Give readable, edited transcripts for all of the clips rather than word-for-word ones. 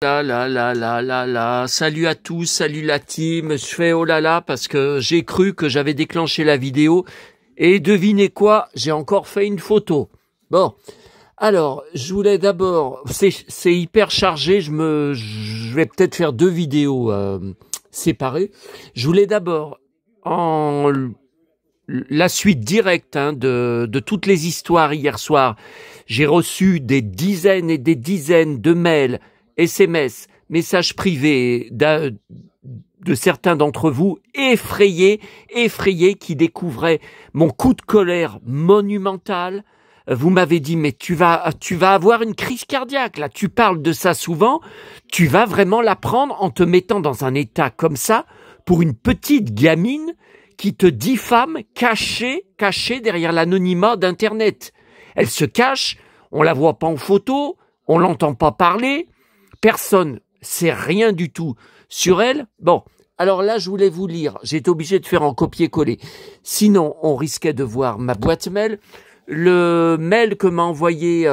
Salut à tous, salut la team. Je fais oh là là parce que j'ai cru que j'avais déclenché la vidéo et devinez quoi, j'ai encore fait une photo. Bon, alors je voulais d'abord, c'est hyper chargé, je vais peut-être faire deux vidéos séparées. Je voulais d'abord en la suite directe de toutes les histoires hier soir. J'ai reçu des dizaines et des dizaines de mails, SMS, messages privés de certains d'entre vous effrayés qui découvraient mon coup de colère monumental. Vous m'avez dit, mais tu vas avoir une crise cardiaque, là, tu parles de ça souvent, tu vas vraiment la prendre en te mettant dans un état comme ça pour une petite gamine qui te diffame cachée derrière l'anonymat d'Internet. Elle se cache, on la voit pas en photo, on l'entend pas parler, personne sait rien du tout sur elle. Bon, alors là, je voulais vous lire, j'ai été obligé de faire en copier-coller. Sinon, on risquait de voir ma boîte mail. Le mail que m'a envoyé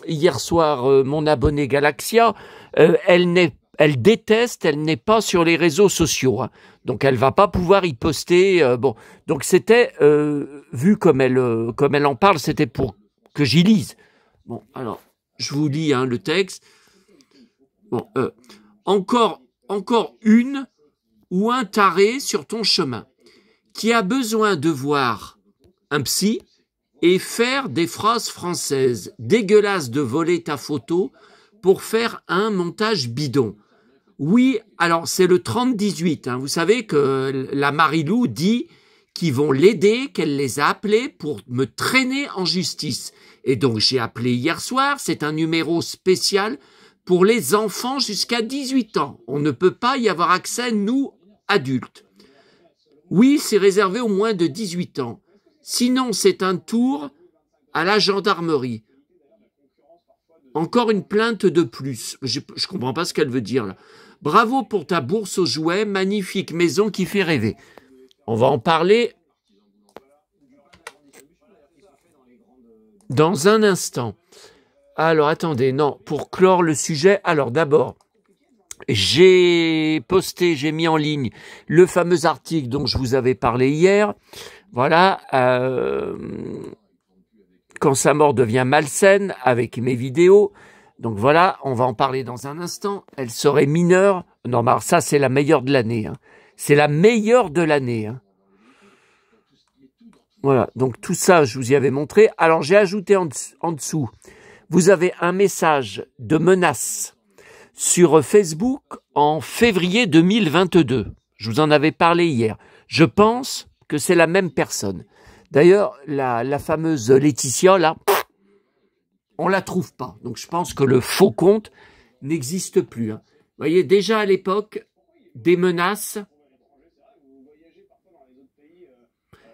hier soir mon abonné Galaxia, elle déteste, elle n'est pas sur les réseaux sociaux, hein. Donc elle va pas pouvoir y poster. Bon, donc c'était vu comme elle en parle, c'était pour que j'y lise. Bon, alors je vous lis le texte. Bon, encore une ou un taré sur ton chemin qui a besoin de voir un psy et faire des phrases françaises dégueulasses de voler ta photo pour faire un montage bidon. Oui, alors c'est le 30-18. Vous savez que la Marilou dit qu'ils vont l'aider, qu'elle les a appelés pour me traîner en justice. Et donc j'ai appelé hier soir, c'est un numéro spécial pour les enfants jusqu'à 18 ans. On ne peut pas y avoir accès, nous, adultes. Oui, c'est réservé aux moins de 18 ans. Sinon, c'est un tour à la gendarmerie. Encore une plainte de plus. Je comprends pas ce qu'elle veut dire là. Bravo pour ta bourse aux jouets, magnifique maison qui fait rêver. On va en parler dans un instant. Alors attendez, non, pour clore le sujet, alors d'abord, j'ai mis en ligne le fameux article dont je vous avais parlé hier. Voilà, quand sa mort devient malsaine avec mes vidéos. Donc voilà, on va en parler dans un instant. Elle serait mineure. Non, mais alors ça, c'est la meilleure de l'année. C'est la meilleure de l'année. Voilà, donc tout ça, je vous y avais montré. Alors, j'ai ajouté en dessous, vous avez un message de menace sur Facebook en février 2022. Je vous en avais parlé hier. Je pense que c'est la même personne. D'ailleurs, la fameuse Laetitia, là, on la trouve pas. Donc, je pense que le faux compte n'existe plus. Vous voyez, déjà à l'époque, des menaces.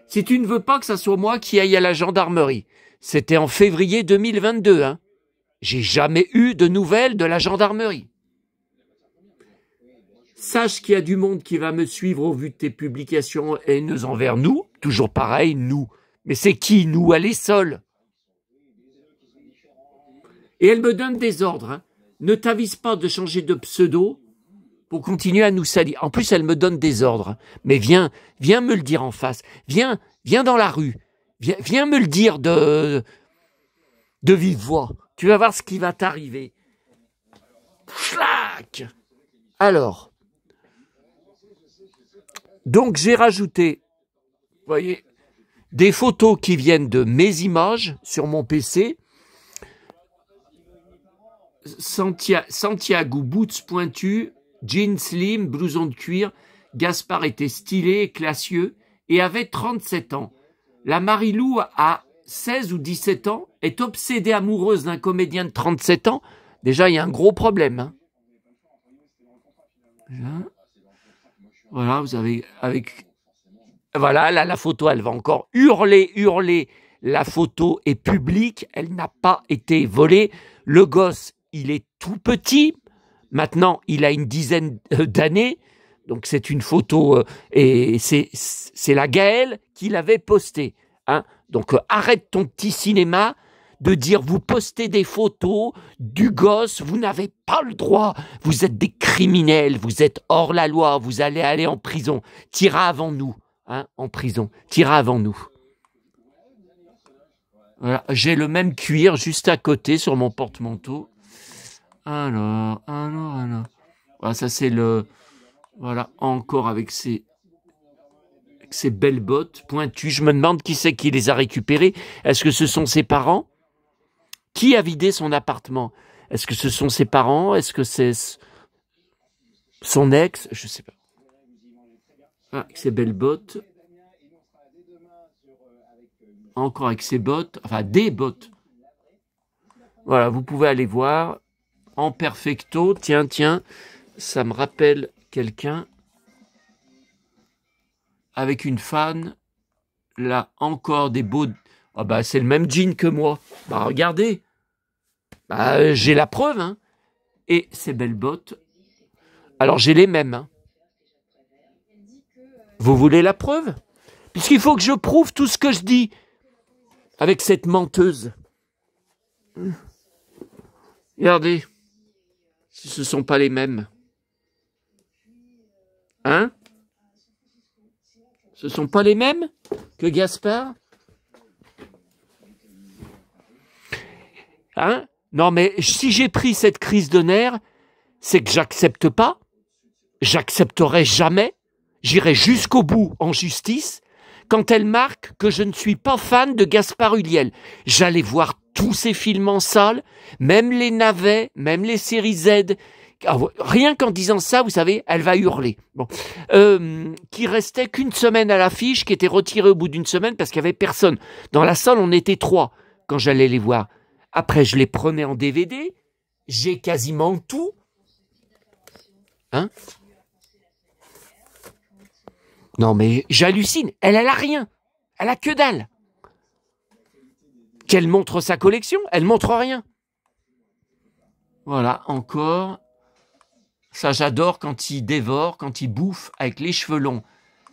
Si tu ne veux pas que ça soit moi qui aille à la gendarmerie, c'était en février 2022. J'ai jamais eu de nouvelles de la gendarmerie. Sache qu'il y a du monde qui va me suivre au vu de tes publications haineuses envers nous. Toujours pareil, nous. Mais c'est qui, nous? Elle est seule. Et elle me donne des ordres. Ne t'avise pas de changer de pseudo pour continuer à nous salir. En plus, elle me donne des ordres. Mais viens me le dire en face. Viens dans la rue. Viens me le dire de vive voix. Tu vas voir ce qui va t'arriver. Flac! Alors, donc j'ai rajouté, vous voyez, des photos qui viennent de mes images sur mon PC. Santiago, boots pointus, jeans slim, blouson de cuir. Gaspard était stylé et classieux et avait 37 ans. La Marilou a 16 ou 17 ans, est obsédée amoureuse d'un comédien de 37 ans. Déjà, il y a un gros problème. Voilà, vous avez voilà, là, la photo, elle va encore hurler. La photo est publique, elle n'a pas été volée. Le gosse, il est tout petit. Maintenant, il a une dizaine d'années. Donc, c'est une photo et c'est la Gaëlle qui l'avait postée. Donc, arrête ton petit cinéma. de dire vous postez des photos du gosse, vous n'avez pas le droit, vous êtes des criminels, vous êtes hors la loi, vous allez aller en prison. T'iras avant nous, hein, en prison, t'iras avant nous. Voilà, j'ai le même cuir juste à côté sur mon porte-manteau. Alors. Voilà, ça c'est le... Voilà, encore avec ces belles bottes pointues. Je me demande qui c'est qui les a récupérées. Est-ce que ce sont ses parents? Qui a vidé son appartement? Est-ce que ce sont ses parents? Est-ce que c'est son ex? Je sais pas. Ah, avec ses belles bottes. Encore avec ses bottes. Enfin, des bottes. Voilà, vous pouvez aller voir. En perfecto. Tiens, ça me rappelle quelqu'un. Avec une fan. Là, encore des beaux... Ah bah, c'est le même jean que moi. Bah, regardez. Bah, j'ai la preuve, hein. Et ces belles bottes. Alors, j'ai les mêmes, hein. Vous voulez la preuve? Puisqu'il faut que je prouve tout ce que je dis. Avec cette menteuse. Regardez. Si ce ne sont pas les mêmes. Hein? Ce ne sont pas les mêmes que Gaspard? Hein? Non, mais si j'ai pris cette crise de nerfs, c'est que j'accepte pas. J'accepterai jamais. J'irai jusqu'au bout en justice. Quand elle marque que je ne suis pas fan de Gaspard Ulliel. J'allais voir tous ces films en salle, même les navets, même les séries Z. Rien qu'en disant ça, vous savez, elle va hurler. Bon, qui restait qu'une semaine à l'affiche, qui était retirée au bout d'une semaine parce qu'il n'y avait personne. Dans la salle, on était 3 quand j'allais les voir. Après, je les prenais en DVD. J'ai quasiment tout. Hein? Non, mais j'hallucine. Elle a rien. Elle a que dalle. Qu'elle montre sa collection, elle montre rien. Voilà, encore. Ça, j'adore quand il dévore, quand il bouffe avec les cheveux longs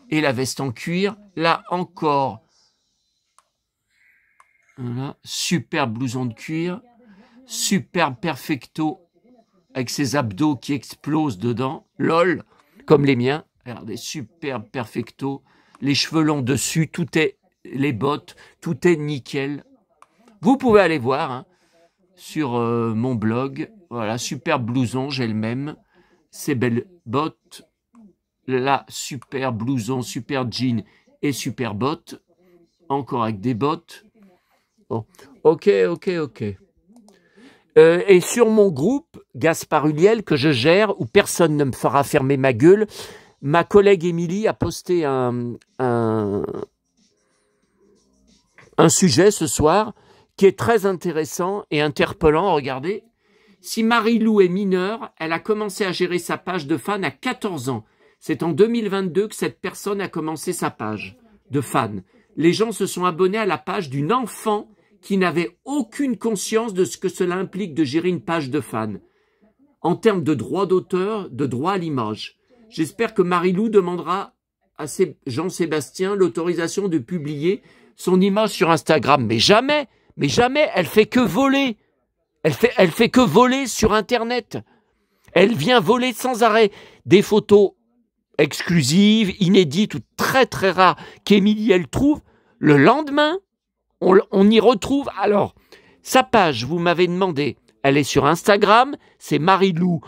et la veste en cuir. Là, encore. Voilà, super blouson de cuir. Superbe perfecto avec ses abdos qui explosent dedans. LOL, comme les miens. Regardez, superbe perfecto. Les cheveux longs dessus, tout est... Les bottes, tout est nickel. Vous pouvez aller voir hein, sur mon blog. Voilà, super blouson, j'ai le même. Ces belles bottes. Là, super blouson, super jean et super bottes. Encore avec des bottes. Bon, ok. Et sur mon groupe, Gaspard Ulliel, que je gère, où personne ne me fera fermer ma gueule, ma collègue Émilie a posté un sujet ce soir qui est très intéressant et interpellant. Regardez, si Marie-Lou est mineure, elle a commencé à gérer sa page de fan à 14 ans. C'est en 2022 que cette personne a commencé sa page de fan. Les gens se sont abonnés à la page d'une enfant qui n'avait aucune conscience de ce que cela implique de gérer une page de fan. En termes de droit d'auteur, de droit à l'image. J'espère que Marie-Lou demandera à Jean-Sébastien l'autorisation de publier son image sur Instagram. Mais jamais, elle fait que voler. Elle fait que voler sur Internet. Elle vient voler sans arrêt des photos exclusives, inédites ou très très rares qu'Émilie elle trouve. Le lendemain, on y retrouve. Alors, sa page, vous m'avez demandé, elle est sur Instagram, c'est Marie-Lou,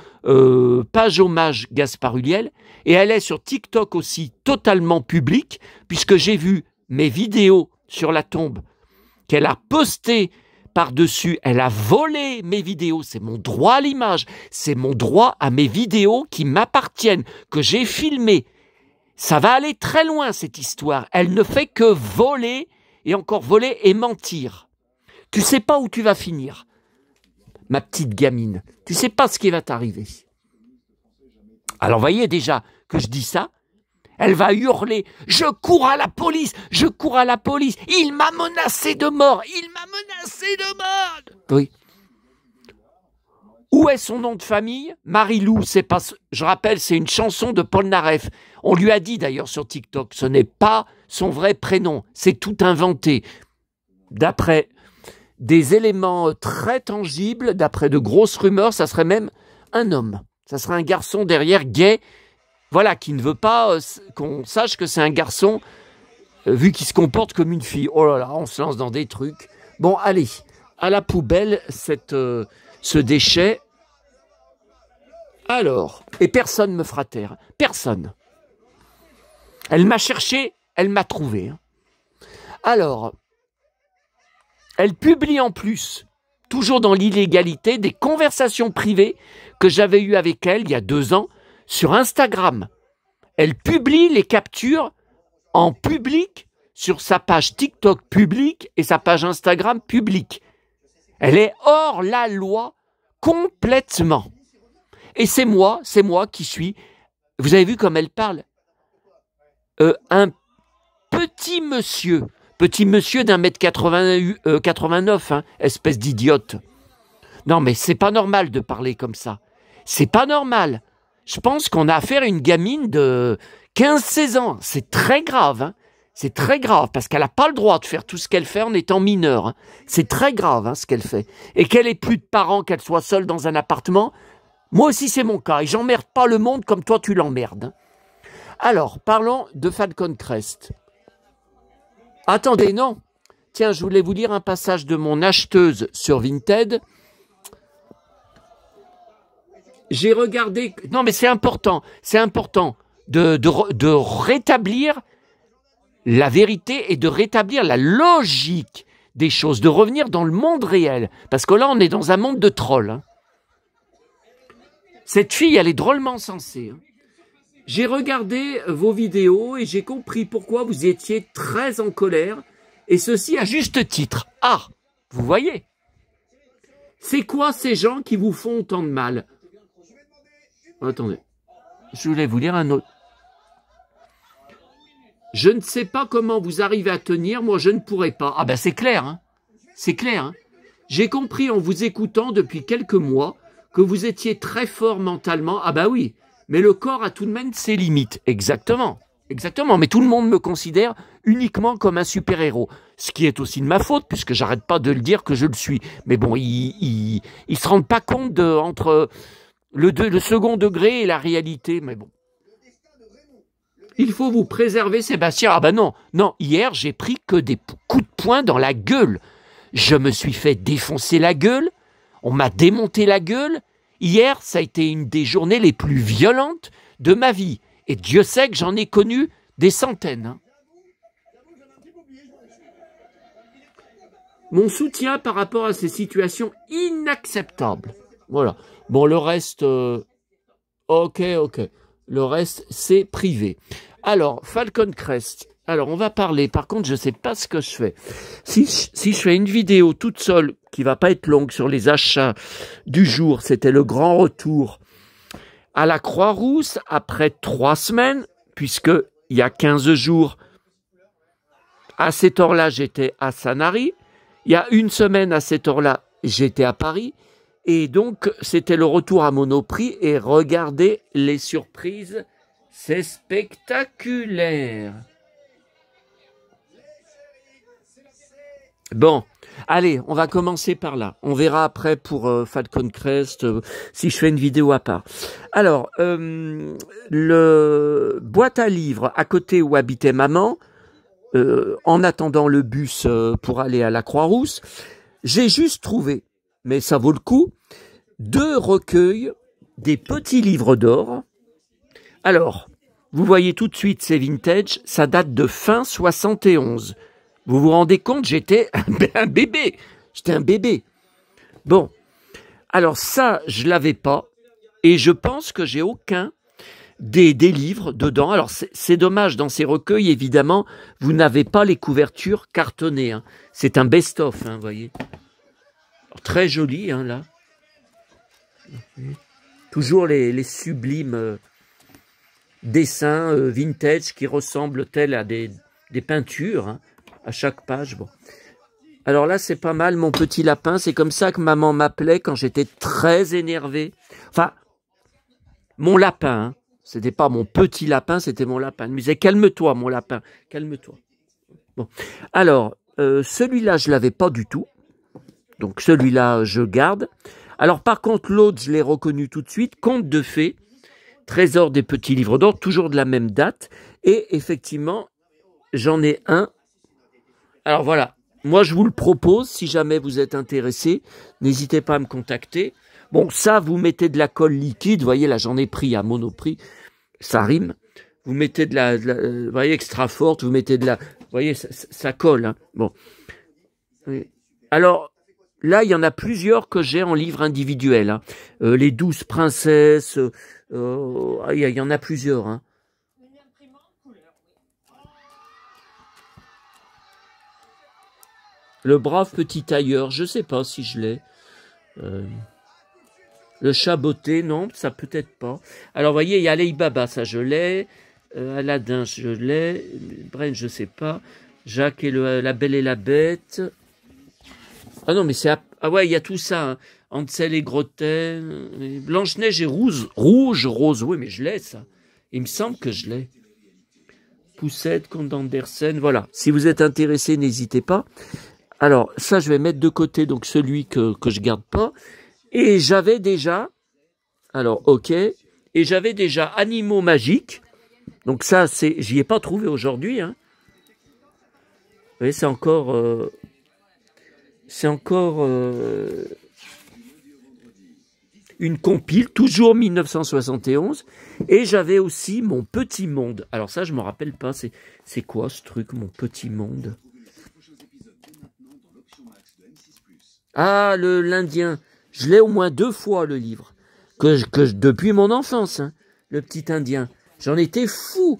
page hommage Gaspard Ulliel, et elle est sur TikTok aussi, totalement publique, puisque j'ai vu mes vidéos sur la tombe qu'elle a postées par-dessus. Elle a volé mes vidéos, c'est mon droit à l'image, c'est mon droit à mes vidéos qui m'appartiennent, que j'ai filmées. Ça va aller très loin, cette histoire. Elle ne fait que voler, et encore voler et mentir. Tu sais pas où tu vas finir, ma petite gamine. Tu sais pas ce qui va t'arriver. Alors, voyez déjà que je dis ça, elle va hurler « Je cours à la police! Je cours à la police! Il m'a menacé de mort! Il m'a menacé de mort !» Oui. Où est son nom de famille? Marie-Lou, c'est pas... Je rappelle, c'est une chanson de Paul Naref. On lui a dit d'ailleurs sur TikTok, ce n'est pas son vrai prénom. C'est tout inventé. D'après des éléments très tangibles, d'après de grosses rumeurs, ça serait même un homme. Ça serait un garçon derrière, gay, voilà, qui ne veut pas qu'on sache que c'est un garçon, vu qu'il se comporte comme une fille. Oh là là, on se lance dans des trucs. Bon, allez, à la poubelle, ce déchet. Alors, et personne ne me fera taire. Personne. Elle m'a cherché, elle m'a trouvé. Alors, elle publie en plus, toujours dans l'illégalité, des conversations privées que j'avais eues avec elle il y a 2 ans sur Instagram. Elle publie les captures en public sur sa page TikTok publique et sa page Instagram publique. Elle est hors la loi complètement. Et c'est moi qui suis, vous avez vu comme elle parle, un petit monsieur d'1m89, hein, espèce d'idiote. Non mais c'est pas normal de parler comme ça. C'est pas normal. Je pense qu'on a affaire à une gamine de 15-16 ans. C'est très grave, hein. C'est très grave, parce qu'elle n'a pas le droit de faire tout ce qu'elle fait en étant mineure. Hein. C'est très grave, hein, ce qu'elle fait. Et qu'elle ait plus de parents, qu'elle soit seule dans un appartement. Moi aussi, c'est mon cas. Et j'emmerde pas le monde comme toi, tu l'emmerdes. Hein. Alors, parlons de Falcon Crest. Attendez, non. Tiens, je voulais vous lire un passage de mon acheteuse sur Vinted. J'ai regardé... Non, mais c'est important de rétablir la vérité et de rétablir la logique des choses, de revenir dans le monde réel. Parce que là, on est dans un monde de trolls. Hein. Cette fille, elle est drôlement sensée. Hein. J'ai regardé vos vidéos et j'ai compris pourquoi vous étiez très en colère, et ceci à juste titre. Ah, vous voyez? C'est quoi ces gens qui vous font autant de mal? Attendez, je voulais vous lire un autre. Je ne sais pas comment vous arrivez à tenir, moi je ne pourrais pas. Ah ben c'est clair, hein. C'est clair. Hein. J'ai compris en vous écoutant depuis quelques mois que vous étiez très fort mentalement. Ah ben oui, mais le corps a tout de même ses limites. Exactement, exactement. Mais tout le monde me considère uniquement comme un super-héros. Ce qui est aussi de ma faute, puisque j'arrête pas de le dire que je le suis. Mais bon, ils se rendent pas compte entre le second degré et la réalité. Mais bon. Il faut vous préserver, Sébastien. Ah ben non, non, hier, j'ai pris que des coups de poing dans la gueule. Je me suis fait défoncer la gueule, on m'a démonté la gueule. Hier, ça a été une des journées les plus violentes de ma vie. Et Dieu sait que j'en ai connu des centaines. Hein. Mon soutien par rapport à ces situations inacceptables. Voilà. Bon, le reste... Ok. Le reste, c'est privé. Alors, Falcon Crest. Alors, on va parler. Par contre, je ne sais pas ce que je fais. Si je fais une vidéo toute seule, qui va pas être longue, sur les achats du jour, c'était le grand retour à la Croix-Rousse, après 3 semaines, puisque il y a 15 jours, à cette heure-là, j'étais à Sanary. Il y a 1 semaine, à cette heure-là, j'étais à Paris. Et donc, c'était le retour à Monoprix. Et regardez les surprises. C'est spectaculaire. Bon, allez, on va commencer par là. On verra après pour Falcon Crest, si je fais une vidéo à part. Alors, le boîte à livres à côté où habitait maman, en attendant le bus pour aller à la Croix-Rousse, j'ai juste trouvé, mais ça vaut le coup, 2 recueils des petits livres d'or. Alors, vous voyez tout de suite, c'est vintage, ça date de fin 71. Vous vous rendez compte, j'étais un bébé. J'étais un bébé. Bon, alors ça, je l'avais pas, et je pense que j'ai aucun des livres dedans. Alors, c'est dommage, dans ces recueils, évidemment, vous n'avez pas les couvertures cartonnées. Hein. C'est un best-of, hein, vous voyez. Alors, très joli, hein, là. Toujours les sublimes dessins vintage qui ressemblent tels à des peintures, hein, à chaque page. Bon. Alors là, c'est pas mal, mon petit lapin. C'est comme ça que maman m'appelait quand j'étais très énervé. Enfin, mon lapin, hein. C'était pas mon petit lapin, c'était mon lapin. Elle me disait, calme-toi, mon lapin, calme-toi. Bon. Alors, celui-là, je l'avais pas du tout. Donc celui-là, je garde. Alors par contre, l'autre, je l'ai reconnu tout de suite. Contes de fées, Trésor des petits livres d'or, toujours de la même date. Et effectivement, j'en ai un. Alors voilà, moi je vous le propose, si jamais vous êtes intéressé, n'hésitez pas à me contacter. Bon, ça, vous mettez de la colle liquide, vous voyez, là j'en ai pris à Monoprix, ça rime. Vous mettez vous voyez, extra forte, vous mettez de la... Vous voyez, ça colle. Hein. Bon. Alors, là, il y en a plusieurs que j'ai en livre individuel. Hein. Les 12 princesses, il y en a plusieurs. Hein. Le brave petit tailleur, je sais pas si je l'ai. Le chat botté, non, ça peut-être pas. Alors, vous voyez, il y a Ali Baba, ça je l'ai. Aladdin, je l'ai. Bren, je sais pas. Jacques et la Belle et la Bête. Ah non, mais c'est... Ah ouais, il y a tout ça. Hein. Hansel et Gretel. Blanche-Neige et Rouge, rose. Oui, mais je l'ai, ça. Il me semble que je l'ai. Poussette, Comte d'Andersen. Voilà. Si vous êtes intéressé, n'hésitez pas. Alors, ça, je vais mettre de côté, donc celui que je garde pas. Et j'avais déjà... Alors, ok. Et j'avais déjà Animaux magiques. Donc ça, j'y ai pas trouvé aujourd'hui. Hein. Vous voyez, c'est encore... une compile, toujours 1971. Et j'avais aussi Mon Petit Monde. Alors ça, je me rappelle pas. C'est quoi ce truc, Mon Petit Monde? Ah, l'Indien. Je l'ai au moins 2 fois, le livre. Depuis mon enfance, hein, le petit Indien. J'en étais fou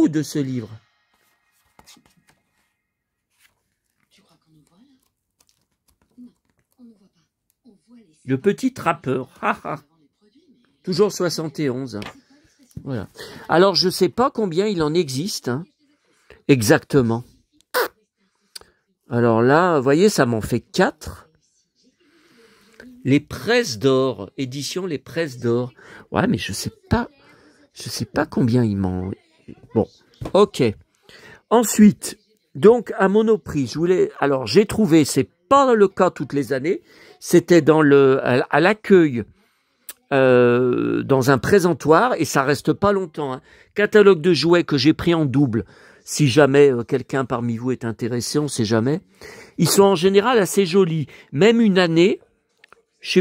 de ce livre. Le petit trappeur. Toujours 71. Hein. Voilà. Alors, je ne sais pas combien il en existe. Hein, exactement. Alors là, vous voyez, ça m'en fait 4. Les Presses d'Or. Édition Les Presses d'Or. Ouais, mais je sais pas combien il m'en... Bon, ok. Ensuite, donc à Monoprix, alors j'ai trouvé, c'est pas le cas toutes les années, c'était à l'accueil, dans un présentoir, et ça reste pas longtemps. Hein. Catalogue de jouets que j'ai pris en double, si jamais quelqu'un parmi vous est intéressé, on sait jamais. Ils sont en général assez jolis. Même une année, je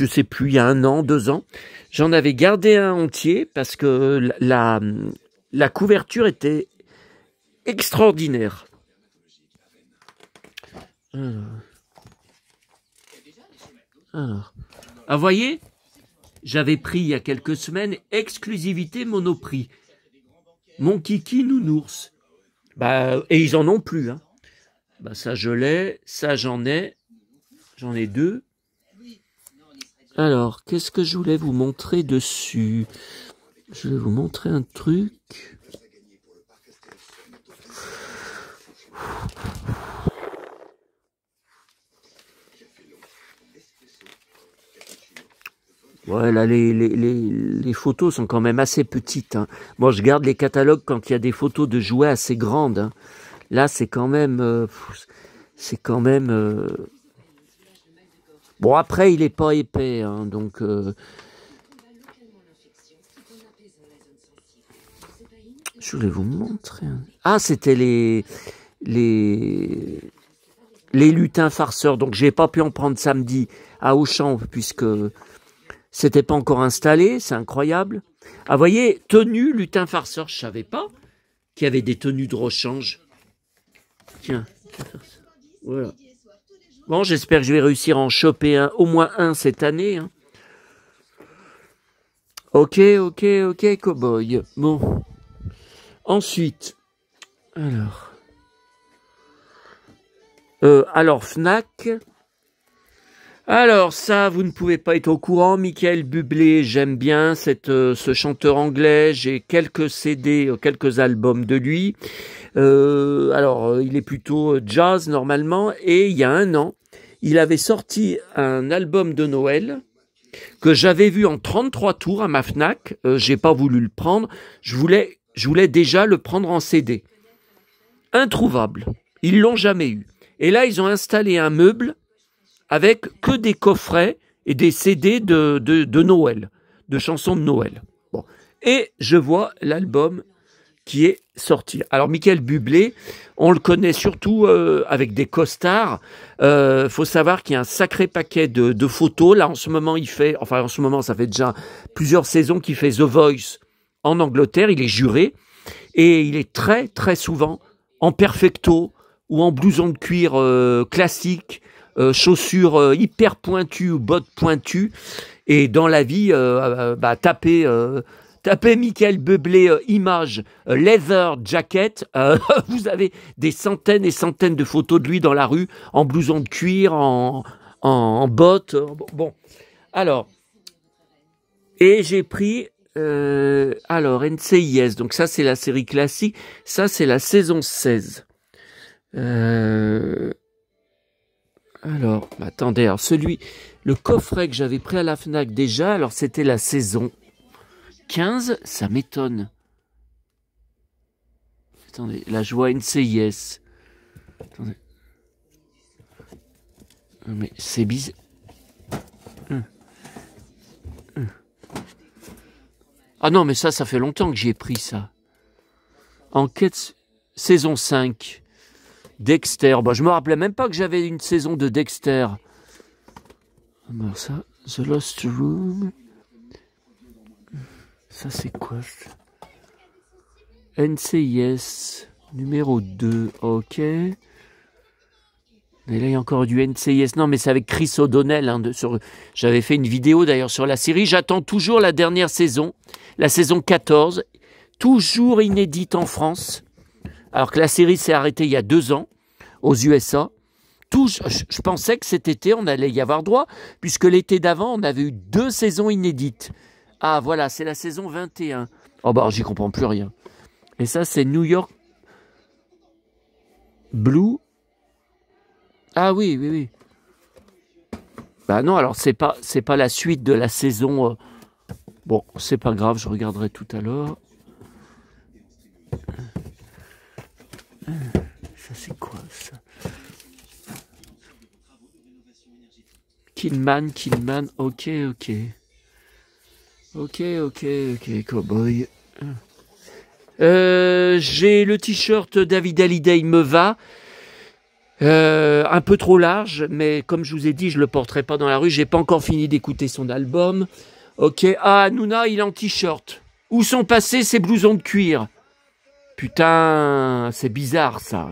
sais plus, il y a 1 an, 2 ans, j'en avais gardé un entier parce que la couverture était extraordinaire. Alors, vous voyez, j'avais pris il y a quelques semaines exclusivité Monoprix. Mon kiki nounours. Bah, et ils en ont plus. Hein. Bah, ça je l'ai, ça j'en ai 2. Alors, qu'est-ce que je voulais vous montrer dessus? Je vais vous montrer un truc. Ouais, là, les photos sont quand même assez petites. Hein. Moi, je garde les catalogues quand il y a des photos de jouets assez grandes. Hein. Là, c'est quand même... Bon, après, il est pas épais, hein, donc... Je voulais vous montrer... Ah, c'était les lutins farceurs. Donc, j'ai pas pu en prendre samedi à Auchan, puisque c'était pas encore installé. C'est incroyable. Ah, vous voyez, tenue lutin farceur. Je savais pas qu'il y avait des tenues de rechange. Tiens, voilà. Bon, j'espère que je vais réussir à en choper au moins un cette année. Hein. Ok, cowboy. Bon. Ensuite, alors Fnac. Alors ça, vous ne pouvez pas être au courant. Michael Bublé, j'aime bien ce chanteur anglais. J'ai quelques CD, quelques albums de lui. Alors, il est plutôt jazz normalement. Et il y a 1 an, il avait sorti un album de Noël que j'avais vu en 33 tours à ma Fnac. J'ai pas voulu le prendre. Je voulais déjà le prendre en CD. Introuvable. Ils l'ont jamais eu. Et là, ils ont installé un meuble avec que des coffrets et des CD de Noël, de chansons de Noël. Bon. Et je vois l'album qui est sorti. Alors Michael Bublé, on le connaît surtout avec des costards. Faut savoir qu'il y a un sacré paquet de photos. Là en ce moment ça fait déjà plusieurs saisons qu'il fait The Voice en Angleterre. Il est juré et il est très très souvent en perfecto ou en blouson de cuir classique, chaussures hyper pointues ou bottes pointues. Et dans la vie, tapez Michael Bublé image leather jacket, vous avez des centaines et centaines de photos de lui dans la rue, en blouson de cuir, en bottes. Bon, alors, et j'ai pris, NCIS, donc ça c'est la série classique, ça c'est la saison 16. Attendez, le coffret que j'avais pris à la FNAC déjà, alors c'était la saison 15, ça m'étonne. Attendez, là je vois NCIS. Attendez. Mais c'est bizarre. Ah non, mais ça fait longtemps que j'ai pris ça. Enquête, saison 5. Dexter. Bon, je me rappelais même pas que j'avais une saison de Dexter. Alors ça, The Lost Room. Ça, c'est quoi ça? NCIS, numéro 2, ok. Mais là, il y a encore du NCIS. Non, mais c'est avec Chris O'Donnell. J'avais fait une vidéo, d'ailleurs, sur la série. J'attends toujours la dernière saison, la saison 14, toujours inédite en France. Alors que la série s'est arrêtée il y a 2 ans, aux USA. Je pensais que cet été, on allait y avoir droit, puisque l'été d'avant, on avait eu 2 saisons inédites. Ah, voilà, c'est la saison 21. Oh, bah, j'y comprends plus rien. Et ça, c'est New York Blue. Ah oui, oui, oui. Bah non, alors, c'est pas la suite de la saison. Bon, c'est pas grave, je regarderai tout à l'heure. Ça, c'est quoi, ça? Kidman, ok. Ok, cowboy. J'ai le t-shirt David Hallyday, il me va. Un peu trop large, mais comme je vous ai dit, je le porterai pas dans la rue. J'ai pas encore fini d'écouter son album. Ok. Ah, Nouna, il est en t-shirt. Où sont passés ces blousons de cuir? Putain, c'est bizarre ça.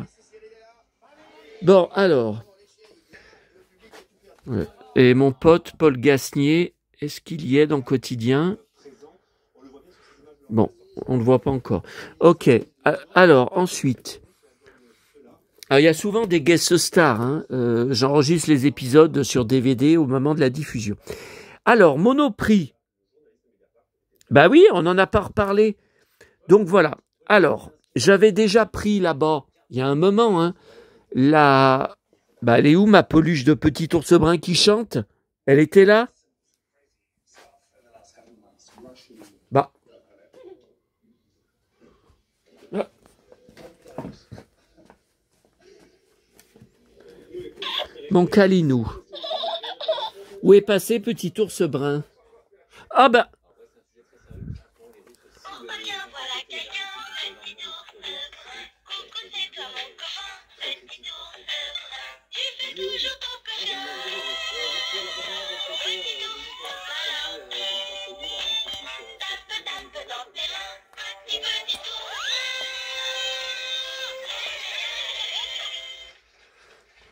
Bon, alors. Ouais. Et mon pote Paul Gasnier, est-ce qu'il y est dans Quotidien? Bon, on ne le voit pas encore. Ok, alors ensuite, il y a souvent des guest stars. Hein. J'enregistre les épisodes sur DVD au moment de la diffusion. Alors, Monoprix. Bah oui, on n'en a pas reparlé. Donc voilà. Alors, j'avais déjà pris là-bas, il y a un moment, hein, elle est où ma peluche de petit ours brun qui chante? Elle était là? Bah. Mon Calinou. Où est passé petit ours brun? Ah bah.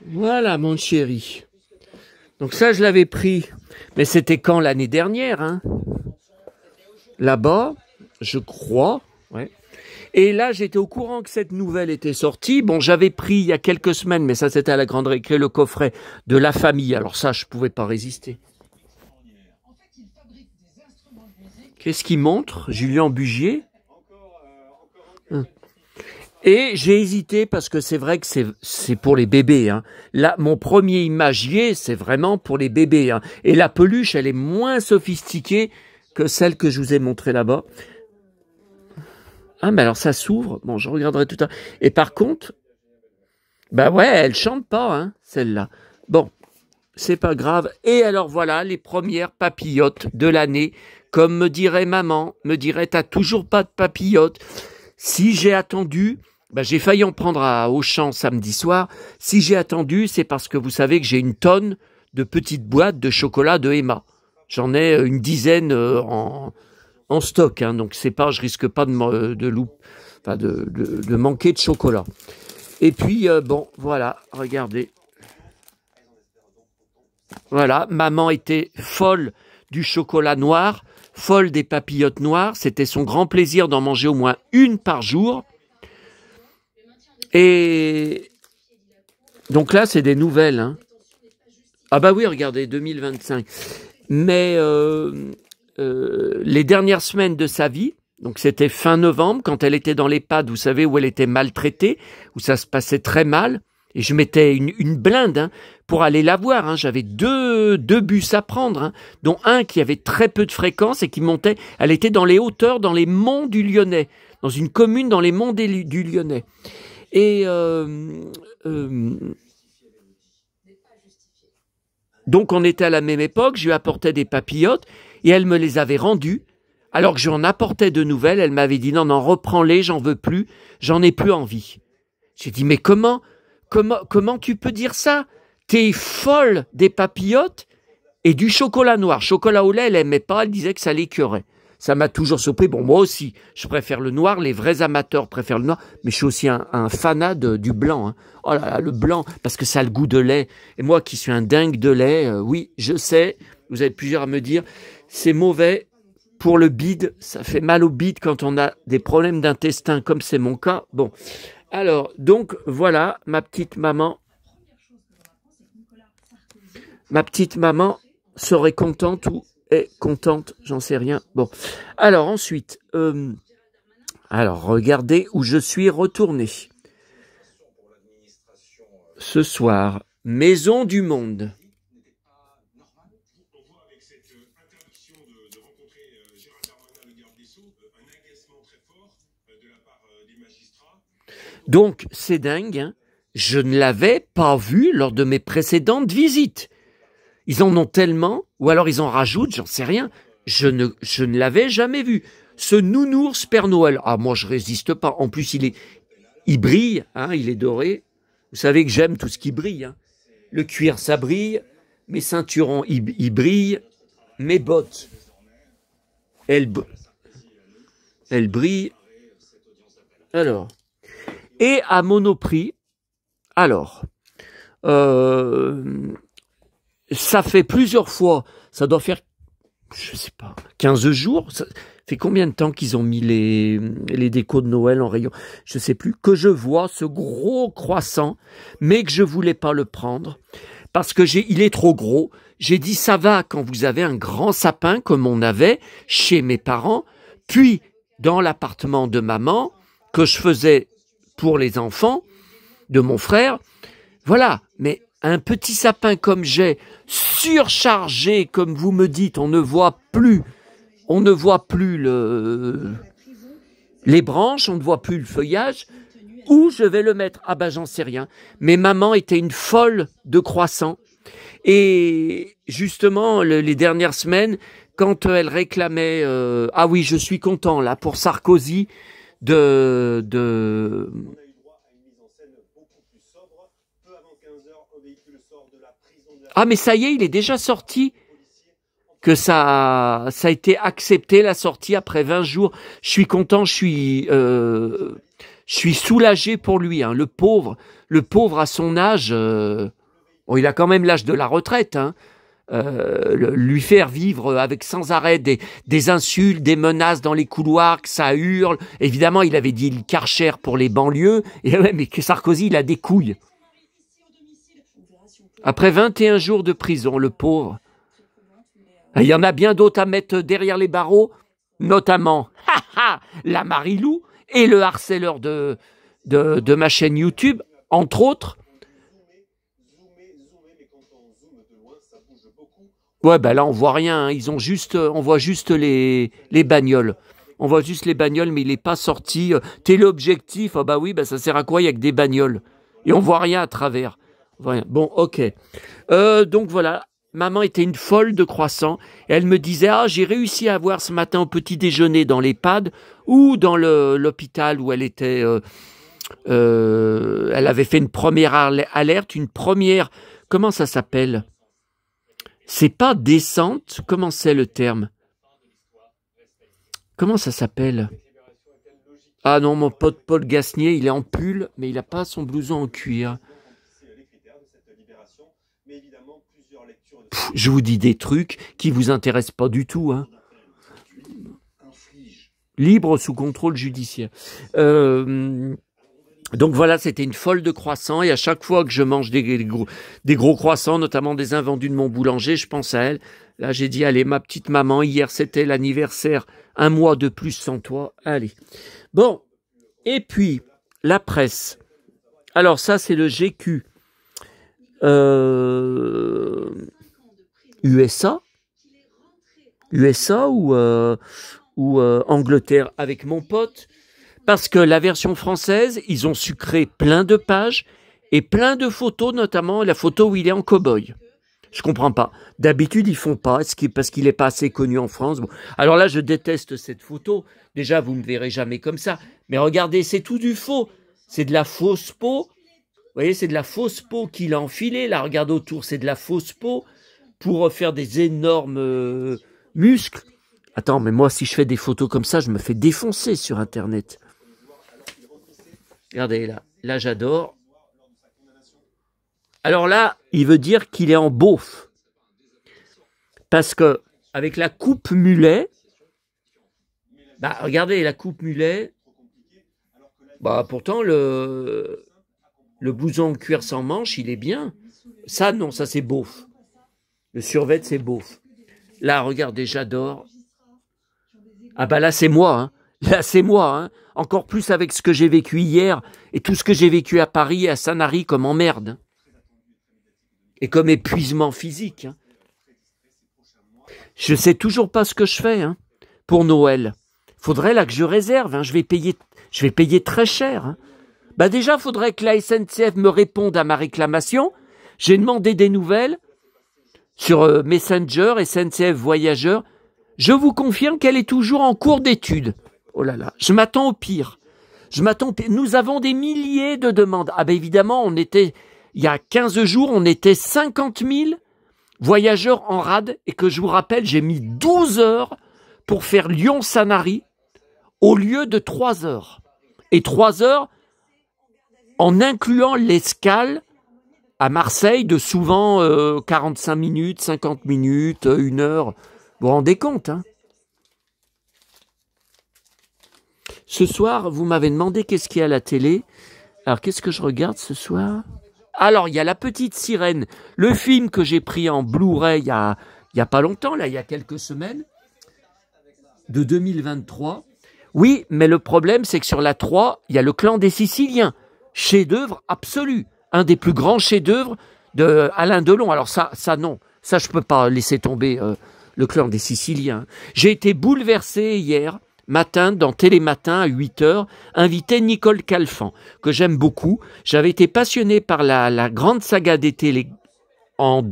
Voilà, mon chéri. Donc ça, je l'avais pris. Mais c'était quand? L'année dernière, hein? Là-bas, je crois. Ouais. Et là, j'étais au courant que cette nouvelle était sortie. Bon, j'avais pris il y a quelques semaines, mais ça, c'était à la Grande Récré, le coffret de La Famille. Alors ça, je pouvais pas résister. Qu'est-ce qu'il montre? Julien Bugier? Et j'ai hésité parce que c'est vrai que c'est pour les bébés. Hein. Là, mon premier imagier, c'est vraiment pour les bébés. Hein. Et la peluche, elle est moins sophistiquée que celle que je vous ai montrée là-bas. Ah, mais alors ça s'ouvre. Bon, je regarderai tout à l'heure. Et par contre, bah ouais, elle chante pas, hein, celle-là. Bon, c'est pas grave. Et alors voilà, les premières papillotes de l'année. Comme me dirait maman, me dirait, t'as toujours pas de papillotes. Si j'ai attendu, j'ai failli en prendre à Auchan samedi soir. Si j'ai attendu, c'est parce que vous savez que j'ai une tonne de petites boîtes de chocolat de Emma. J'en ai une dizaine en stock, hein, donc c'est pas, je risque pas de manquer de chocolat. Et puis bon, voilà, regardez. Voilà, maman était folle du chocolat noir, folle des papillotes noires. C'était son grand plaisir d'en manger au moins une par jour. Et donc là, c'est des nouvelles. Hein. Ah bah oui, regardez, 2025. Mais les dernières semaines de sa vie, donc c'était fin novembre, quand elle était dans l'EHPAD, vous savez, où elle était maltraitée, où ça se passait très mal, et je mettais une blinde hein, pour aller la voir. Hein. J'avais deux bus à prendre, hein, dont un qui avait très peu de fréquence et qui montait. Elle était dans les hauteurs, dans les monts du Lyonnais, dans une commune dans les monts du Lyonnais. Et donc on était à la même époque, je lui apportais des papillotes et elle me les avait rendues. Alors que je lui en apportais de nouvelles, elle m'avait dit non, reprends-les, j'en veux plus, j'en ai plus envie. J'ai dit mais comment tu peux dire ça? T'es folle des papillotes et du chocolat noir. Chocolat au lait, elle aimait pas, elle disait que ça l'écœurait. Ça m'a toujours surpris. Bon, moi aussi, je préfère le noir. Les vrais amateurs préfèrent le noir. Mais je suis aussi un fanat du blanc. Hein. Oh là là, le blanc, parce que ça a le goût de lait. Et moi qui suis un dingue de lait, oui, je sais, vous êtes plusieurs à me dire, c'est mauvais pour le bide. Ça fait mal au bide quand on a des problèmes d'intestin, comme c'est mon cas. Bon, alors, donc, voilà, ma petite maman serait contente ou est contente, j'en sais rien. Bon, alors ensuite, regardez où je suis retourné. Ce soir, Maison du Monde. Donc, c'est dingue, hein, je ne l'avais pas vu lors de mes précédentes visites. Ils en ont tellement, ou alors ils en rajoutent, j'en sais rien. Je ne l'avais jamais vu. Ce nounours Père Noël, ah moi je résiste pas. En plus il brille, hein, il est doré. Vous savez que j'aime tout ce qui brille. Hein. Le cuir ça brille, mes ceinturons ils brillent, mes bottes elles brillent. Alors, et à Monoprix, alors. Ça fait plusieurs fois, ça doit faire, je sais pas, 15 jours, ça fait combien de temps qu'ils ont mis les décos de Noël en rayon, je sais plus, que je vois ce gros croissant, mais que je voulais pas le prendre, parce que il est trop gros. J'ai dit ça va quand vous avez un grand sapin comme on avait chez mes parents, puis dans l'appartement de maman, que je faisais pour les enfants de mon frère, voilà, mais un petit sapin comme j'ai, surchargé, comme vous me dites, on ne voit plus les branches, on ne voit plus le feuillage. Où je vais le mettre? Ah ben j'en sais rien. Mais maman était une folle de croissants. Et justement, les dernières semaines, quand elle réclamait... ah oui, je suis content là pour Sarkozy Ah mais ça y est, il est déjà sorti, que ça a été accepté la sortie après 20 jours. Je suis content, je suis soulagé pour lui. Hein. Le pauvre à son âge, bon, il a quand même l'âge de la retraite. Hein. Lui faire vivre avec sans arrêt des insultes, des menaces dans les couloirs, que ça hurle. Évidemment, il avait dit le Karcher pour les banlieues, et ouais, mais que Sarkozy, il a des couilles. Après 21 jours de prison, le pauvre. Il y en a bien d'autres à mettre derrière les barreaux, notamment la Marilou et le harceleur de ma chaîne YouTube, entre autres. Ouais, ben là on voit rien, hein. On voit juste les bagnoles. On voit juste les bagnoles, mais il n'est pas sorti. Téléobjectif, ah bah oui, bah ça sert à quoi? Il n'y a que des bagnoles. Et on voit rien à travers. Rien. Bon, ok. Donc voilà, maman était une folle de croissants. Et elle me disait, ah, j'ai réussi à avoir ce matin au petit déjeuner dans l'EHPAD ou dans l'hôpital où elle était. Elle avait fait une première alerte, une première. Comment ça s'appelle? C'est pas descente. Comment c'est le terme? Comment ça s'appelle? Ah non, mon pote Paul Gasnier, il est en pull, mais il n'a pas son blouson en cuir. Pff, je vous dis des trucs qui vous intéressent pas du tout, hein. Libre sous contrôle judiciaire. Donc voilà, c'était une folle de croissants et à chaque fois que je mange des gros croissants, notamment des invendus de mon boulanger, je pense à elle. Là, j'ai dit, allez, ma petite maman, hier c'était l'anniversaire, 1 mois de plus sans toi, allez. Bon, et puis, la presse. Alors ça, c'est le GQ. USA ou Angleterre avec mon pote. Parce que la version française, ils ont sucré plein de pages et plein de photos, notamment la photo où il est en cow-boy. Je comprends pas. D'habitude, ils font pas, parce qu'il est pas assez connu en France. Bon. Alors là, je déteste cette photo. Déjà, vous me verrez jamais comme ça. Mais regardez, c'est tout du faux. C'est de la fausse peau. Vous voyez, c'est de la fausse peau qu'il a enfilée. Là, regardez autour, c'est de la fausse peau pour faire des énormes muscles. Attends, mais moi, si je fais des photos comme ça, je me fais défoncer sur Internet. Regardez, là j'adore. Alors là, il veut dire qu'il est en beauf. Parce que avec la coupe mulet, bah regardez, la coupe mulet, bah pourtant le blouson en cuir sans manche, il est bien. Ça non, ça c'est beauf. Le survêt c'est beauf. Là, regardez, j'adore. Ah bah là c'est moi, hein. Là c'est moi, hein. Encore plus avec ce que j'ai vécu hier et tout ce que j'ai vécu à Paris et à Sanary comme emmerde. Et comme épuisement physique. Hein. Je sais toujours pas ce que je fais hein, pour Noël. Faudrait là que je réserve, hein. Je vais payer très cher. Hein. Bah déjà, faudrait que la SNCF me réponde à ma réclamation. J'ai demandé des nouvelles sur Messenger, SNCF Voyageurs. Je vous confirme qu'elle est toujours en cours d'étude. Oh là là, je m'attends au pire. Nous avons des milliers de demandes. Ah ben évidemment, il y a 15 jours, on était 50 000 voyageurs en rade et que je vous rappelle, j'ai mis 12 heures pour faire Lyon-Sanary au lieu de 3 heures. Et 3 heures en incluant l'escale à Marseille de souvent 45 minutes, 50 minutes, 1 heure. Vous vous rendez compte, hein? Ce soir, vous m'avez demandé qu'est-ce qu'il y a à la télé. Alors, qu'est-ce que je regarde ce soir? Alors, il y a La Petite Sirène, le film que j'ai pris en Blu-ray il y a pas longtemps, là, il y a quelques semaines, de 2023. Oui, mais le problème, c'est que sur la 3, il y a Le Clan des Siciliens. Chef-d'œuvre absolu. Un des plus grands chefs-d'œuvre de Alain Delon. Alors ça non. Ça, je peux pas laisser tomber Le Clan des Siciliens. J'ai été bouleversé hier matin, dans Télématin à 8h, invité Nicole Calfan, que j'aime beaucoup. J'avais été passionné par la grande saga d'été en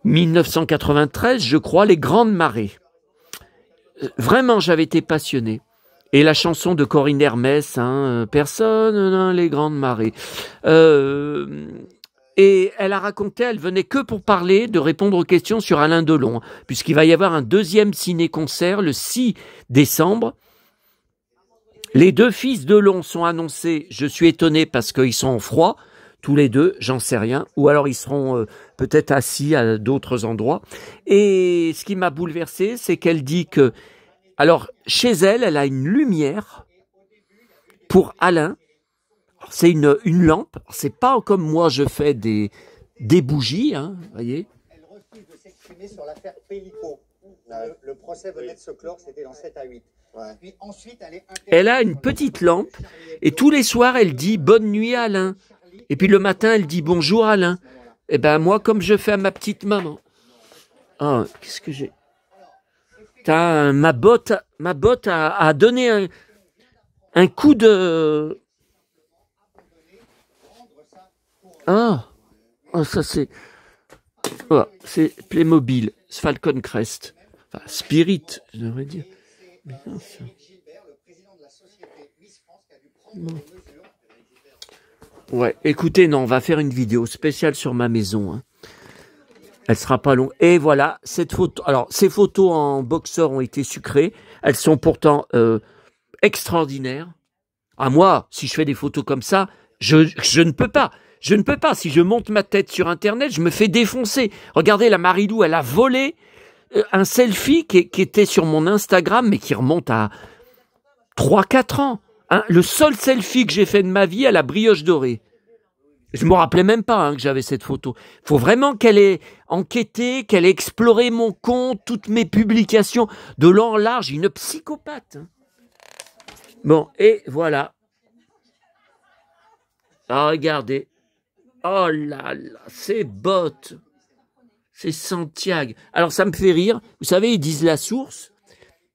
1993, je crois, Les Grandes Marées. Vraiment, j'avais été passionné. Et la chanson de Corinne Hermès, hein, personne, les grandes marées. Et elle a raconté, elle venait que pour parler, de répondre aux questions sur Alain Delon, puisqu'il va y avoir un deuxième ciné-concert le 6 décembre. Les 2 fils Delon sont annoncés, je suis étonné parce qu'ils sont en froid, tous les 2, j'en sais rien, ou alors ils seront peut-être assis à d'autres endroits. Et ce qui m'a bouleversé, c'est qu'elle dit que, alors chez elle, elle a une lumière pour Alain. C'est une lampe, c'est pas comme moi je fais des bougies, hein, voyez. Elle refuse de s'exprimer sur l'affaire Pellico. Le procès venait de se clore, c'était dans 7 à 8. Ouais. Puis ensuite, elle a une petite lampe et tous les soirs elle dit bonne nuit Alain. Et puis le matin elle dit bonjour Alain. Et ben moi comme je fais à ma petite maman. Ah, qu'est-ce que j'ai? Ma botte a donné un coup de... Ah, Oh, ça c'est... Voilà, c'est Playmobil, Falcon Crest. Enfin, Spirit, je devrais dire. Bien, ça. Bon. Ouais, écoutez, non, on va faire une vidéo spéciale sur ma maison. Hein. Elle sera pas longue. Et voilà, cette photo. Alors, ces photos en boxeur ont été sucrées. Elles sont pourtant extraordinaires. À moi, si je fais des photos comme ça, je ne peux pas. Je ne peux pas. Si je monte ma tête sur Internet, je me fais défoncer. Regardez, la Marilou, elle a volé un selfie qui était sur mon Instagram, mais qui remonte à 3-4 ans. Hein, le seul selfie que j'ai fait de ma vie à la brioche dorée. Je me rappelais même pas que j'avais cette photo. Il faut vraiment qu'elle ait enquêté, qu'elle ait exploré mon compte, toutes mes publications de long en large. Une psychopathe. Hein. Bon, et voilà. Ah, regardez. Oh là là, c'est bottes. C'est Santiago. Alors, ça me fait rire. Vous savez, ils disent la source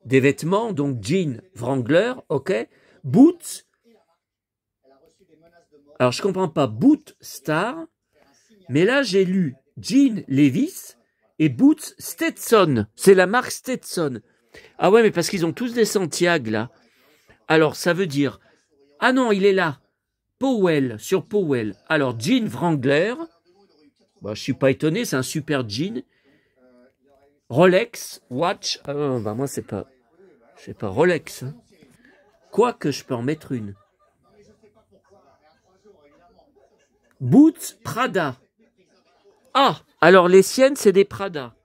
des vêtements, donc jean Wrangler, ok, boots. Alors, je comprends pas, boot Star, mais là, j'ai lu jean Levi's et boots Stetson. C'est la marque Stetson. Ah ouais, mais parce qu'ils ont tous des Santiago, là. Alors, ça veut dire... Ah non, il est là. Powell, sur Powell. Alors, jean Wrangler. Bah, je suis pas étonné, c'est un super jean. Rolex, watch. Ah, bah moi, c'est pas Rolex. Hein. Quoique, je peux en mettre une. Boots Prada. Ah, alors les siennes, c'est des Prada.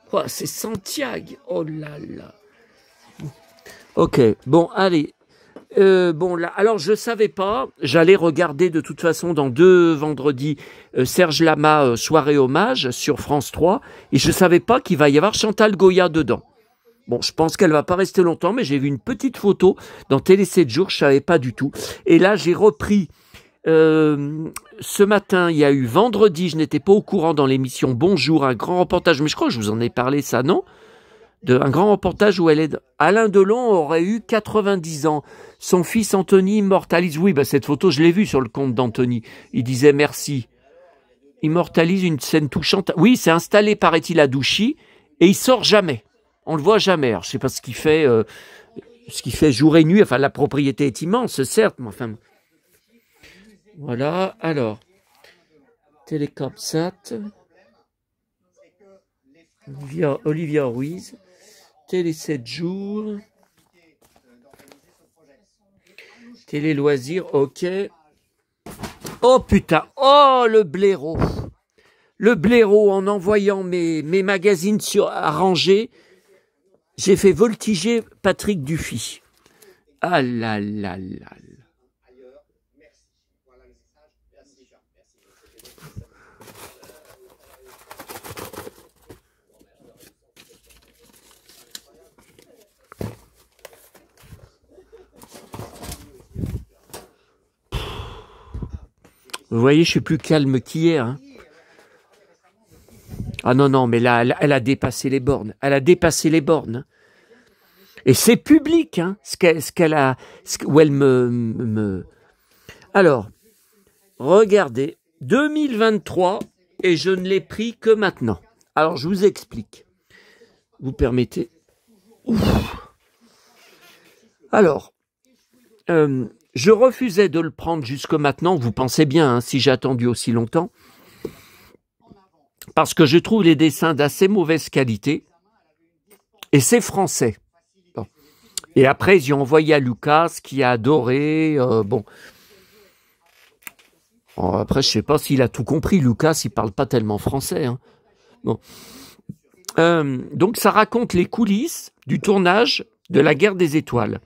Quoi, c'est Santiago. Oh là là. Ok, bon, allez. Bon, là, alors je savais pas, j'allais regarder de toute façon dans 2 vendredis Serge Lama soirée hommage sur France 3 et je savais pas qu'il va y avoir Chantal Goya dedans. Bon, je pense qu'elle va pas rester longtemps, mais j'ai vu une petite photo dans Télé 7 jours, je savais pas du tout. Et là, j'ai repris ce matin, il y a eu vendredi, je n'étais pas au courant dans l'émission Bonjour, un grand reportage, mais je crois que je vous en ai parlé ça, non ? Un grand reportage où elle est... Alain Delon aurait eu 90 ans. Son fils Anthony immortalise... Oui, bah cette photo, je l'ai vue sur le compte d'Anthony. Il disait merci. Immortalise une scène touchante. Oui, c'est installé, paraît-il, à Douchy, et il sort jamais. On le voit jamais. Alors, je sais pas ce qu'il fait jour et nuit. Enfin, la propriété est immense, certes, mais enfin... Voilà, alors... Télécopsat... Olivia Ruiz... Télé 7 jours, Télé Loisirs, ok. Oh putain, oh le blaireau. Le blaireau, en envoyant mes magazines à ranger, j'ai fait voltiger Patrick Dufy. Ah là là là là. Vous voyez, je suis plus calme qu'hier. Hein. Ah non, non, mais là, elle a dépassé les bornes. Elle a dépassé les bornes. Hein. Et c'est public, hein, où elle me... Alors, regardez, 2023, et je ne l'ai pris que maintenant. Alors, je vous explique. Vous permettez. Ouf. Alors, je refusais de le prendre jusque maintenant, vous pensez bien, hein, si j'ai attendu aussi longtemps, parce que je trouve les dessins d'assez mauvaise qualité, et c'est français. Bon. Et après, ils ont envoyé à Lucas, qui a adoré, bon. Bon, après, je sais pas s'il a tout compris, Lucas, il parle pas tellement français. Hein. Bon. Donc, ça raconte les coulisses du tournage de La Guerre des Étoiles.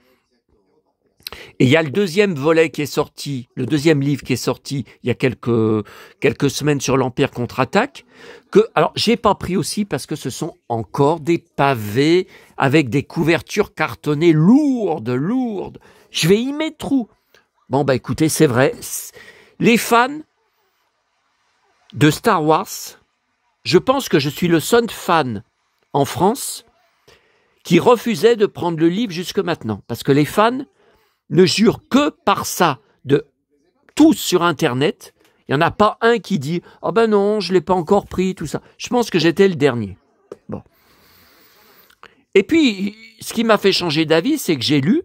Et il y a le deuxième volet qui est sorti, le deuxième livre qui est sorti il y a quelques semaines sur l'Empire contre-attaque, alors j'ai pas pris aussi parce que ce sont encore des pavés avec des couvertures cartonnées lourdes. Je vais y mettre trou. Bon bah écoutez, c'est vrai, les fans de Star Wars, je pense que je suis le seul fan en France qui refusait de prendre le livre jusque maintenant, parce que les fans ne jure que par ça, de tous sur Internet, Il n'y en a pas un qui dit « Ah ben non, je ne l'ai pas encore pris, tout ça. » Je pense que j'étais le dernier. Bon. Et puis, ce qui m'a fait changer d'avis, c'est que j'ai lu.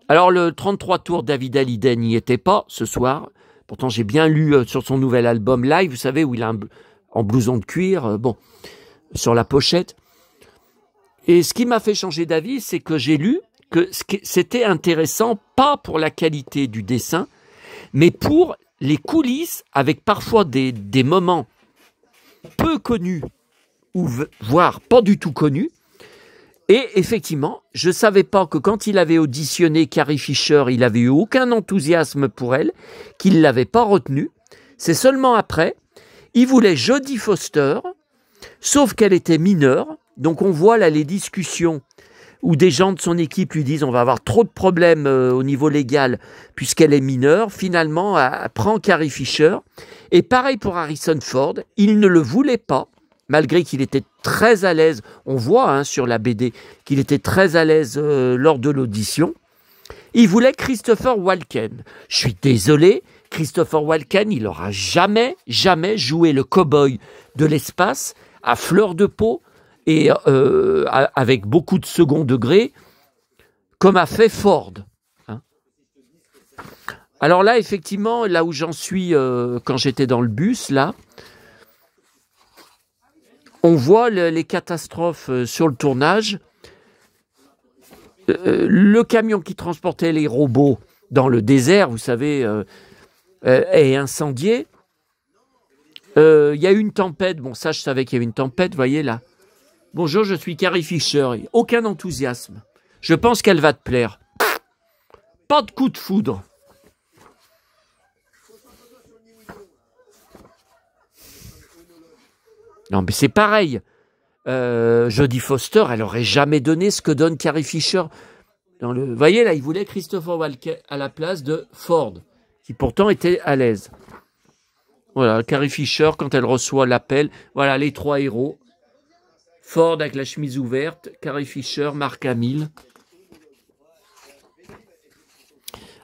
Alors, le 33 tours, David Hallyday n'y était pas ce soir. Pourtant, j'ai bien lu sur son nouvel album live, vous savez, où il a en blouson de cuir, bon, sur la pochette. Et ce qui m'a fait changer d'avis, c'est que j'ai lu que c'était intéressant, pas pour la qualité du dessin, mais pour les coulisses, avec parfois des moments peu connus, ou voire pas du tout connus. Et effectivement, je ne savais pas que quand il avait auditionné Carrie Fisher, il n'avait eu aucun enthousiasme pour elle, qu'il ne l'avait pas retenue. C'est seulement après, il voulait Jodie Foster, sauf qu'elle était mineure. Donc on voit là les discussions où des gens de son équipe lui disent on va avoir trop de problèmes au niveau légal puisqu'elle est mineure. Finalement, elle prend Carrie Fisher. Et pareil pour Harrison Ford, il ne le voulait pas, malgré qu'il était très à l'aise. On voit sur la BD qu'il était très à l'aise lors de l'audition. Il voulait Christopher Walken. Je suis désolé, Christopher Walken, il n'aura jamais joué le cow-boy de l'espace à fleur de peau et avec beaucoup de second degré, comme a fait Ford. Alors là, effectivement, là où j'en suis quand j'étais dans le bus, là, on voit les catastrophes sur le tournage. Le camion qui transportait les robots dans le désert, vous savez, est incendié. Il y a eu une tempête. Bon, ça, je savais qu'il y avait une tempête, vous voyez là. Bonjour, je suis Carrie Fisher. Aucun enthousiasme. Je pense qu'elle va te plaire. Pas de coup de foudre. Non, mais c'est pareil. Jodie Foster, elle aurait jamais donné ce que donne Carrie Fisher. Vous voyez, là, il voulait Christopher Walken à la place de Ford, qui pourtant était à l'aise. Voilà, Carrie Fisher, quand elle reçoit l'appel, voilà, les trois héros. Ford avec la chemise ouverte, Carrie Fisher, Mark Hamill.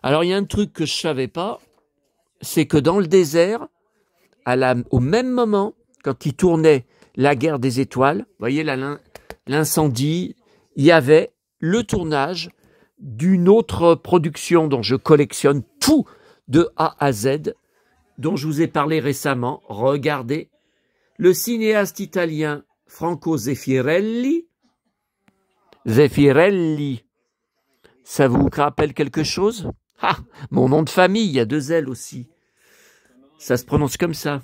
Alors, il y a un truc que je ne savais pas, c'est que dans le désert, au même moment, quand il tournait La Guerre des Étoiles, vous voyez l'incendie, il y avait le tournage d'une autre production dont je collectionne tout de A à Z, dont je vous ai parlé récemment. Regardez, le cinéaste italien Franco Zeffirelli, ça vous rappelle quelque chose? Ah, mon nom de famille, il y a 2 L aussi. Ça se prononce comme ça.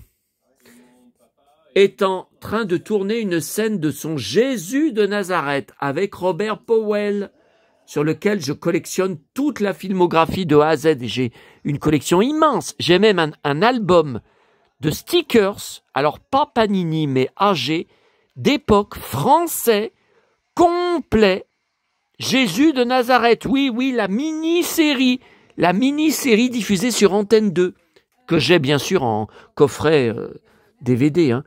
Est en train de tourner une scène de son Jésus de Nazareth avec Robert Powell, sur lequel je collectionne toute la filmographie de A à Z. Et j'ai une collection immense. J'ai même un album de stickers, alors pas Panini, mais AG, d'époque français, complet. Jésus de Nazareth, oui, la mini-série diffusée sur Antenne 2, que j'ai bien sûr en coffret DVD,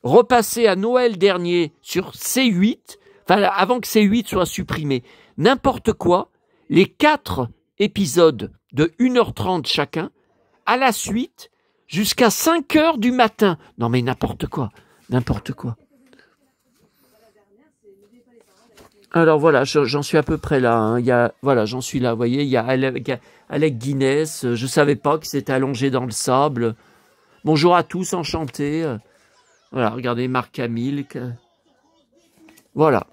repassé à Noël dernier sur C8, enfin avant que C8 soit supprimé, n'importe quoi, les 4 épisodes de 1h30 chacun, à la suite, jusqu'à 5h du matin. Non mais n'importe quoi. Alors voilà, j'en suis à peu près là. Voilà, j'en suis là, vous voyez, il y a Alec Guinness, je ne savais pas qu'il s'était allongé dans le sable. Bonjour à tous, enchanté. Voilà, regardez, Mark Hamill. Voilà.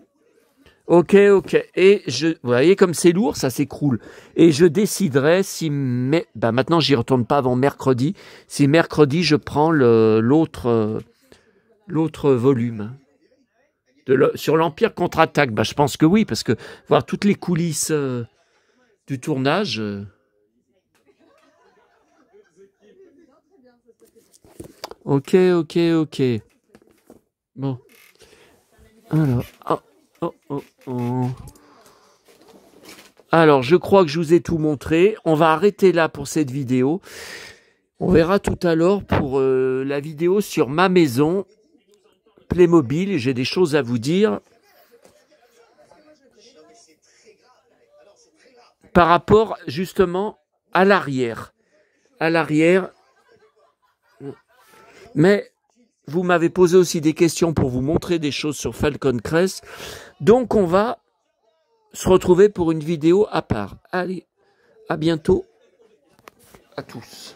Ok. Et vous voyez comme c'est lourd, ça s'écroule. Et je déciderai si... maintenant, j'y retourne pas avant mercredi. Si mercredi, je prends l'autre volume. Sur l'Empire contre-attaque, je pense que oui, parce que voir toutes les coulisses du tournage... Ok. Bon. Alors, Alors, je crois que je vous ai tout montré. On va arrêter là pour cette vidéo. On verra tout à l'heure pour la vidéo sur ma maison Playmobil. J'ai des choses à vous dire. Par rapport, justement, à l'arrière. Mais vous m'avez posé aussi des questions pour vous montrer des choses sur Falcon Crest. Donc on va se retrouver pour une vidéo à part. Allez, à bientôt à tous.